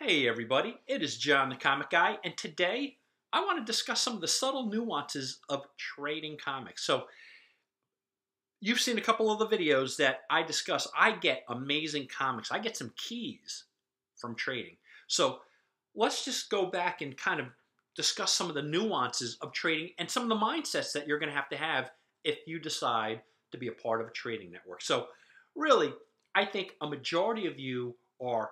Hey everybody, it is John the Comic Guy, and today I want to discuss some of the subtle nuances of trading comics. So, you've seen a couple of the videos that I discuss. I get amazing comics. I get some keys from trading. So, let's just go back and kind of discuss some of the nuances of trading and some of the mindsets that you're going to have if you decide to be a part of a trading network. So, really, I think a majority of you are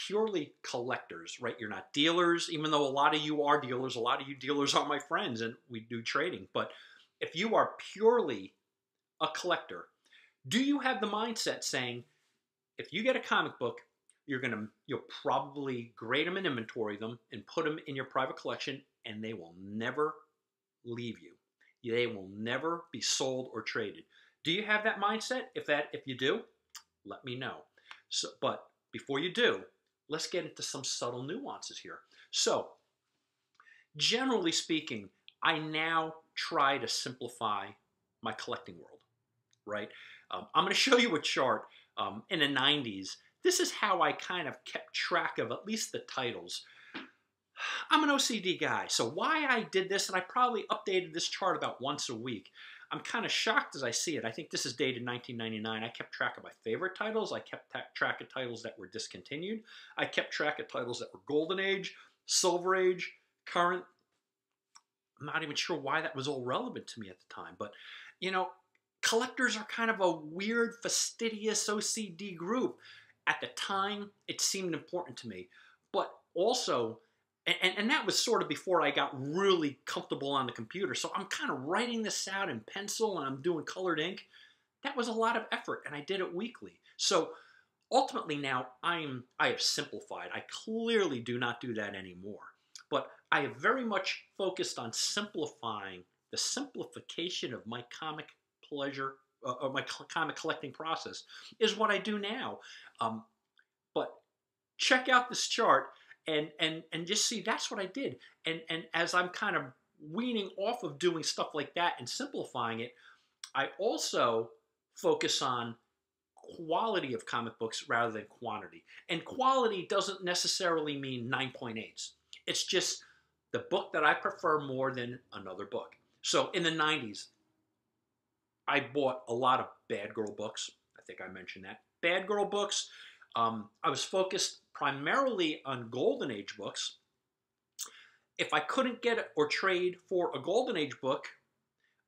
purely collectors, right? You're not dealers, even though a lot of you are dealers. A lot of you dealers are my friends and we do trading. But if you are purely a collector, do you have the mindset saying, if you get a comic book, you'll probably grade them and inventory them and put them in your private collection, and they will never leave you. They will never be sold or traded. Do you have that mindset? If you do, let me know. But before you do, let's get into some subtle nuances here. So, generally speaking, I now try to simplify my collecting world, right? I'm going to show you a chart in the 90s. This is how I kind of kept track of at least the titles. I'm an OCD guy, so why I did this, and I probably updated this chart about once a week. I'm kind of shocked as I see it. I think this is dated 1999. I kept track of my favorite titles. I kept track of titles that were discontinued. I kept track of titles that were Golden Age, Silver Age, current. I'm not even sure why that was all relevant to me at the time. But, you know, collectors are kind of a weird, fastidious OCD group. At the time, it seemed important to me. But also, and that was sort of before I got really comfortable on the computer. So I'm kind of writing this out in pencil and I'm doing colored ink. That was a lot of effort, and I did it weekly. So ultimately now I have simplified. I clearly do not do that anymore. But I have very much focused on simplifying. The simplification of my comic pleasure, or my comic collecting process is what I do now. But check out this chart. And just see, that's what I did. And as I'm kind of weaning off of doing stuff like that and simplifying it, I also focus on quality of comic books rather than quantity. And quality doesn't necessarily mean 9.8s. It's just the book that I prefer more than another book. So in the 90s, I bought a lot of Bad Girl books. I think I mentioned that. Bad Girl books. I was focused primarily on Golden Age books. If I couldn't get or trade for a Golden Age book,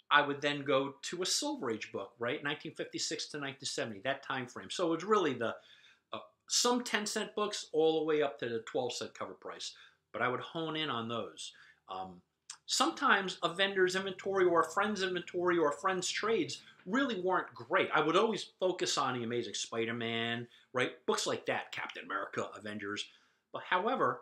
I would then go to a Silver Age book, right? 1956 to 1970, that time frame. So it was really some 10-cent books all the way up to the 12-cent cover price. But I would hone in on those. Sometimes a vendor's inventory or a friend's inventory or a friend's trades really weren't great. I would always focus on the Amazing Spider-Man, right? Books like that, Captain America, Avengers. But however,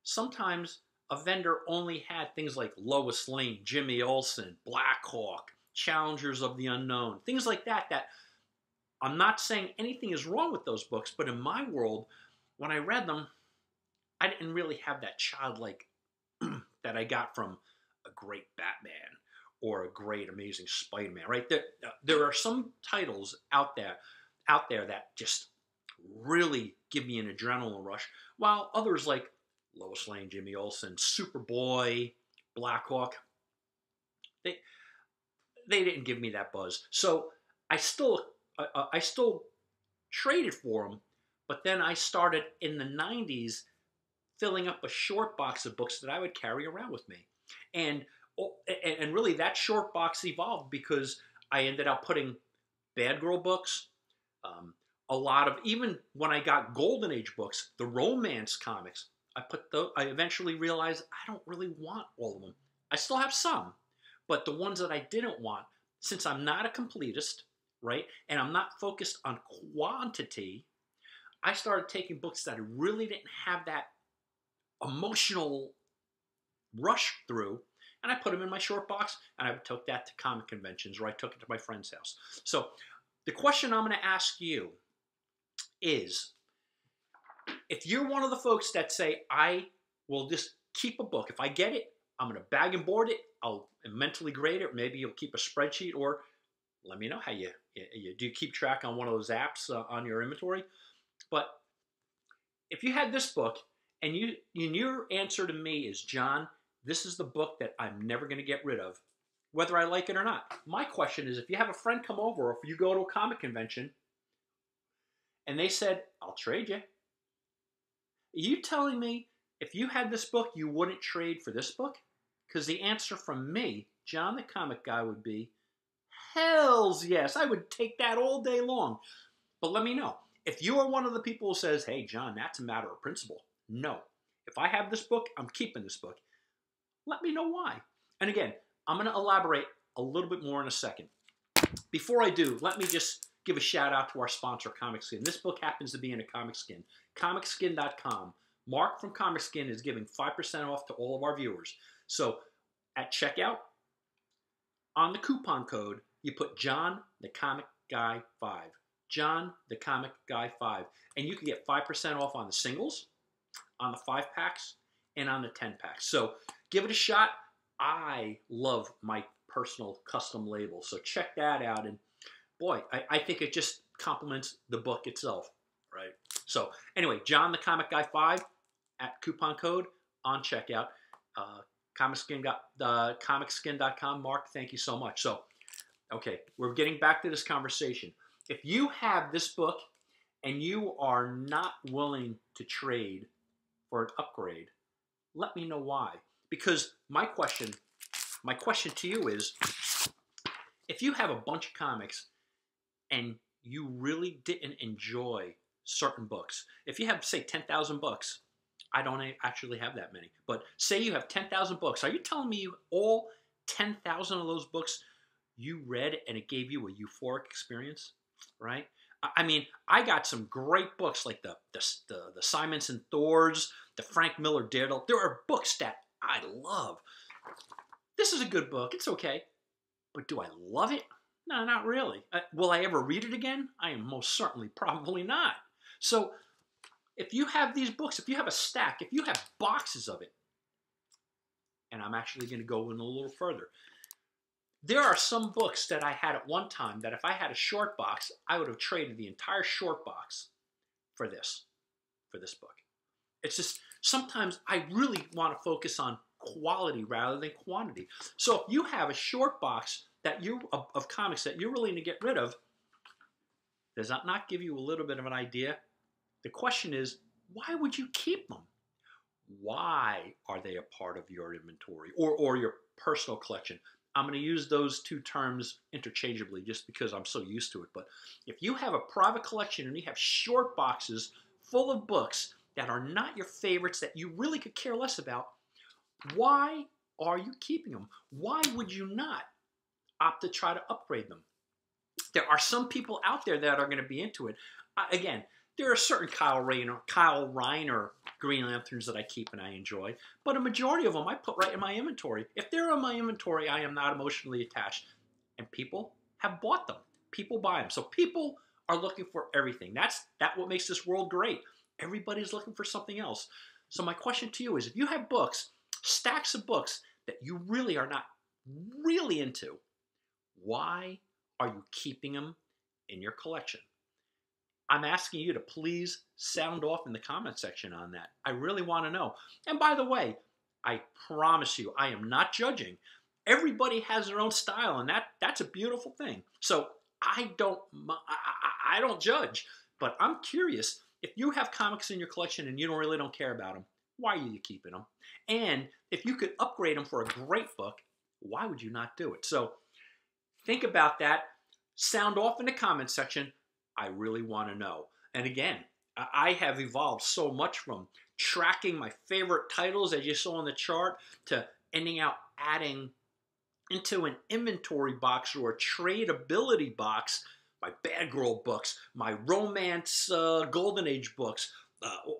sometimes a vendor only had things like Lois Lane, Jimmy Olsen, Black Hawk, Challengers of the Unknown, things like that, that I'm not saying anything is wrong with those books, but in my world, when I read them, I didn't really have that childlike that I got from a great Batman or a great Amazing Spider-Man, right? There are some titles out there that just really give me an adrenaline rush, while others like Lois Lane, Jimmy Olsen, Superboy, Black Hawk, they didn't give me that buzz. So I still traded for them, but then I started in the 90s filling up a short box of books that I would carry around with me. And really that short box evolved because I ended up putting Bad Girl books, a lot of, even when I got Golden Age books, the romance comics, I eventually realized I don't really want all of them. I still have some, but the ones that I didn't want, since I'm not a completist, right, and I'm not focused on quantity, I started taking books that I really didn't have that emotional rush through, and I put them in my short box, and I took that to comic conventions, or I took it to my friend's house. So the question I'm going to ask you is, if you're one of the folks that say, I will just keep a book, if I get it, I'm going to bag and board it, I'll mentally grade it, maybe you'll keep a spreadsheet, or let me know how you do you keep track on one of those apps on your inventory. But if you had this book And your answer to me is, John, this is the book that I'm never going to get rid of, whether I like it or not. My question is, if you have a friend come over, or if you go to a comic convention and they said, I'll trade you. Are you telling me if you had this book, you wouldn't trade for this book? Because the answer from me, John the Comic Guy, would be, hells yes. I would take that all day long. But let me know. If you are one of the people who says, hey, John, that's a matter of principle. No. If I have this book, I'm keeping this book. Let me know why. And again, I'm going to elaborate a little bit more in a second. Before I do, let me just give a shout out to our sponsor, Comic Skin. This book happens to be in a Comic Skin. ComicSkin.com. Mark from Comic Skin is giving 5% off to all of our viewers. So at checkout, on the coupon code, you put John the Comic Guy 5. John the Comic Guy 5. And you can get 5% off on the singles, on the 5-packs, and on the 10-packs. So give it a shot. I love my personal custom label. So check that out. And boy, I think it just complements the book itself, right? So anyway, John the Comic Guy 5 at coupon code on checkout. ComicSkin.com. Mark, thank you so much. So, okay, we're getting back to this conversation. If you have this book and you are not willing to trade for an upgrade, let me know why. Because my question to you is, if you have a bunch of comics and you really didn't enjoy certain books, if you have, say, 10,000 books, I don't actually have that many, but say you have 10,000 books, are you telling me all 10,000 of those books you read and it gave you a euphoric experience, right? I mean, I got some great books like the Simonson Thors, the Frank Miller Daredevil. There are books that I love. This is a good book. It's okay. But do I love it? No, not really. Will I ever read it again? I am most certainly probably not. So if you have these books, if you have a stack, if you have boxes of it, and I'm actually going to go in a little further, there are some books that I had at one time that if I had a short box, I would have traded the entire short box for this book. It's just, sometimes I really want to focus on quality rather than quantity. So if you have a short box that of comics that you're willing to get rid of, does that not give you a little bit of an idea? The question is, why would you keep them? Why are they a part of your inventory or your personal collection? I'm going to use those two terms interchangeably just because I'm so used to it. But if you have a private collection and you have short boxes full of books that are not your favorites, that you really could care less about, why are you keeping them? Why would you not opt to try to upgrade them? There are some people out there that are going to be into it. Again, there are certain Kyle Reiner Green Lanterns that I keep and I enjoy, but a majority of them I put right in my inventory. If they're in my inventory, I am not emotionally attached. And people have bought them. People buy them. So people are looking for everything. That's what makes this world great. Everybody's looking for something else. So my question to you is, if you have books, stacks of books that you really are not really into, why are you keeping them in your collection? I'm asking you to please sound off in the comment section on that. I really want to know. And by the way, I promise you, I am not judging. Everybody has their own style, and that's a beautiful thing. So I don't judge, but I'm curious. If you have comics in your collection and you really don't care about them, why are you keeping them? And if you could upgrade them for a great book, why would you not do it? So think about that. Sound off in the comment section. I really want to know. And again, I have evolved so much from tracking my favorite titles, as you saw on the chart, to ending out adding into an inventory box or a tradability box my Bad Girl books, my romance Golden Age books,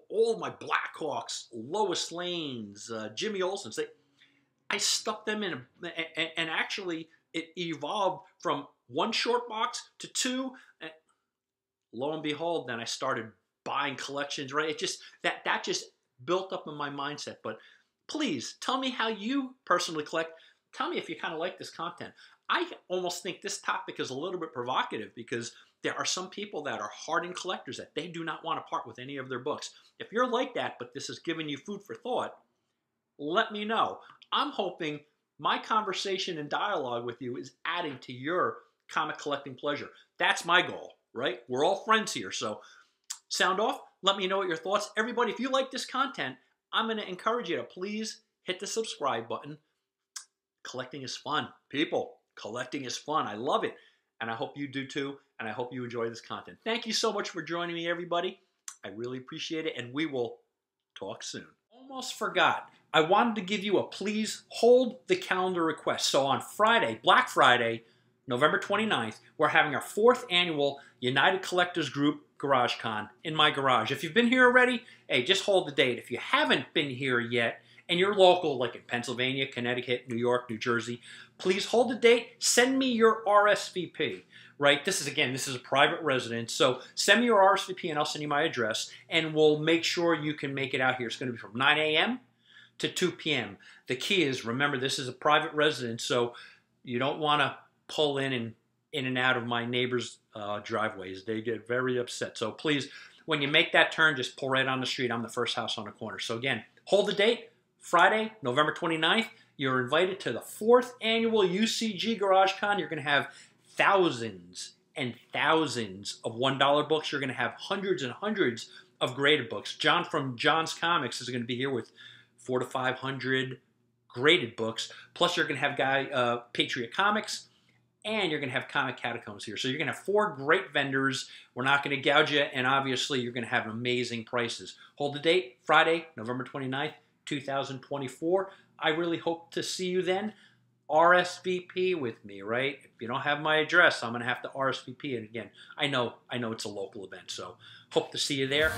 all my Blackhawks, Lois Lanes, Jimmy Olsen's. I stuck them in, and actually it evolved from one short box to two. Lo and behold, then I started buying collections, right? It just, that just built up in my mindset. But please tell me how you personally collect. Tell me if you kind of like this content. I almost think this topic is a little bit provocative because there are some people that are hardened collectors that they do not want to part with any of their books. If you're like that, but this is giving you food for thought, let me know. I'm hoping my conversation and dialogue with you is adding to your comic collecting pleasure. That's my goal, right? We're all friends here, so sound off. Let me know what your thoughts. Everybody, if you like this content, I'm going to encourage you to please hit the subscribe button. Collecting is fun. People, collecting is fun. I love it. And I hope you do too. And I hope you enjoy this content. Thank you so much for joining me, everybody. I really appreciate it. And we will talk soon. Almost forgot. I wanted to give you a please hold the calendar request. So on Friday, Black Friday, November 29th, we're having our 4th annual United Collectors Group Garage Con in my garage. If you've been here already, hey, just hold the date. If you haven't been here yet, and you're local, like in Pennsylvania, Connecticut, New York, New Jersey, please hold the date. Send me your RSVP, right? This is a private residence, so send me your RSVP and I'll send you my address, and we'll make sure you can make it out here. It's going to be from 9 a.m. to 2 p.m. The key is, remember, this is a private residence, so you don't want to pull in and out of my neighbors' driveways. They get very upset. So please, when you make that turn, just pull right on the street. I'm the first house on the corner. So again, hold the date. Friday, November 29th, you're invited to the 4th annual UCG Garage Con. You're going to have thousands and thousands of $1 books. You're going to have hundreds and hundreds of graded books. John from John's Comics is going to be here with 400 to 500 graded books. Plus, you're going to have Patriot Comics, and you're going to have Comic Catacombs here. So you're going to have 4 great vendors. We're not going to gouge you, and obviously, you're going to have amazing prices. Hold the date, Friday, November 29th. 2024. I really hope to see you then. RSVP with me, right? If you don't have my address, I'm going to have to RSVP it again. I know it's a local event, so hope to see you there.